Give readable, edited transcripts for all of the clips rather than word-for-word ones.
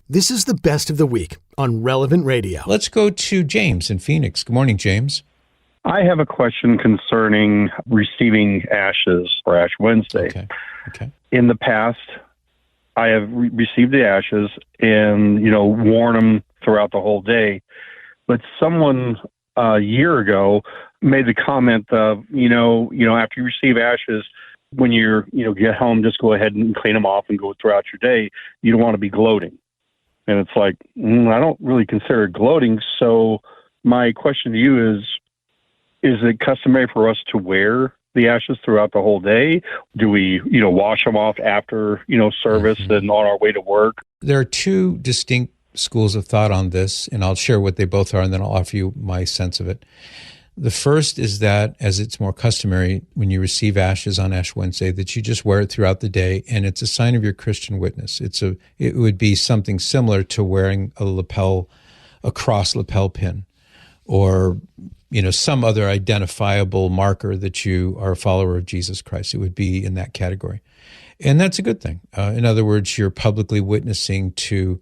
This is the best of the week on Relevant Radio. Let's go to James in Phoenix. Good morning, James. I have a question concerning receiving ashes for Ash Wednesday. Okay. In the past, I have received the ashes and, worn them throughout the whole day. But someone a year ago made the comment of, after you receive ashes, when you're, get home, just go ahead and clean them off and go throughout your day. You don't want to be gloating. And it's like, I don't really consider it gloating. So my question to you is it customary for us to wear the ashes throughout the whole day? Do we, wash them off after, service and on our way to work? There are two distinct schools of thought on this, and I'll share what they both are, and then I'll offer you my sense of it. The first is that, as it's more customary when you receive ashes on Ash Wednesday, that you just wear it throughout the day, and it's a sign of your Christian witness. It would be something similar to wearing a cross lapel pin, or some other identifiable marker that you are a follower of Jesus Christ. It would be in that category, and that's a good thing. In other words, you're publicly witnessing to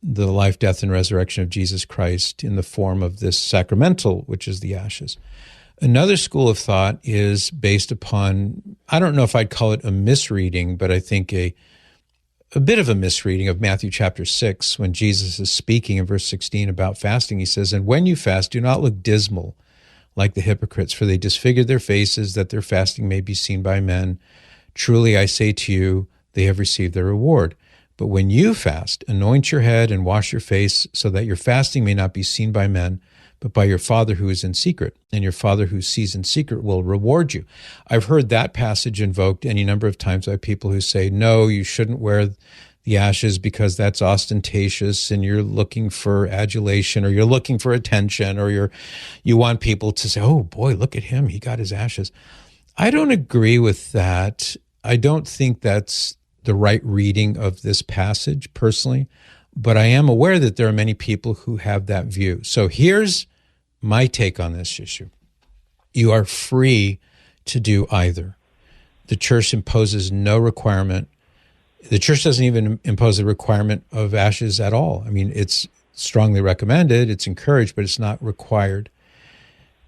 the life, death, and resurrection of Jesus Christ in the form of this sacramental, which is the ashes. Another school of thought is based upon, I don't know if I'd call it a misreading, but I think a bit of a misreading of Matthew chapter 6, when Jesus is speaking in verse 16 about fasting. He says, "And when you fast, do not look dismal like the hypocrites, for they disfigure their faces, that their fasting may be seen by men. Truly I say to you, they have received their reward. But when you fast, anoint your head and wash your face, so that your fasting may not be seen by men, but by your Father who is in secret. And your Father who sees in secret will reward you." I've heard that passage invoked any number of times by people who say, no, you shouldn't wear the ashes because that's ostentatious and you're looking for adulation, or you're looking for attention, or you want people to say, oh boy, look at him, he got his ashes. I don't agree with that. I don't think that's the right reading of this passage personally, but I am aware that there are many people who have that view. So here's my take on this issue. You are free to do either. The church imposes no requirement. The church doesn't even impose a requirement of ashes at all. I mean, it's strongly recommended, it's encouraged, but it's not required.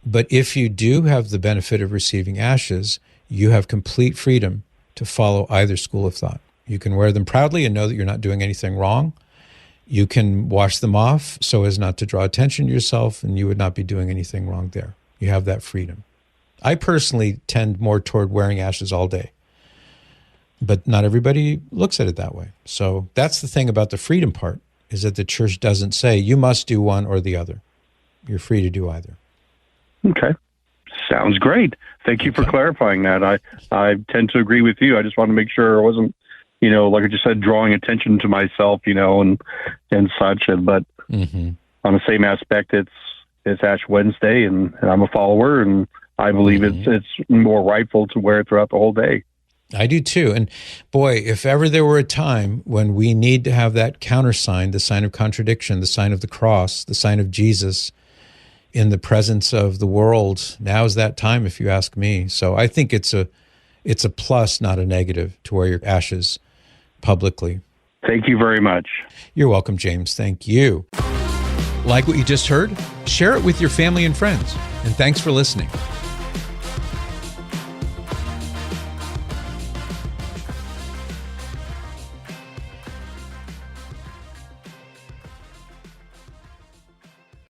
But if you do have the benefit of receiving ashes, you have complete freedom to follow either school of thought. You can wear them proudly and know that you're not doing anything wrong. You can wash them off so as not to draw attention to yourself, and you would not be doing anything wrong there. You have that freedom. I personally tend more toward wearing ashes all day, but not everybody looks at it that way. So that's the thing about the freedom part, is that the church doesn't say you must do one or the other. You're free to do either. Okay. Sounds great. Thank you for clarifying that. I tend to agree with you. I just want to make sure I wasn't, like I just said, drawing attention to myself, and such. But on the same aspect, it's Ash Wednesday, and I'm a follower, and I believe it's more rightful to wear it throughout the whole day. I do too. And boy, if ever there were a time when we need to have that countersign, the sign of contradiction, the sign of the cross, the sign of Jesus in the presence of the world, now's that time, if you ask me. So I think it's a plus, not a negative, to wear your ashes publicly. Thank you very much. You're welcome, James. Thank you. Like what you just heard? Share it with your family and friends. And thanks for listening.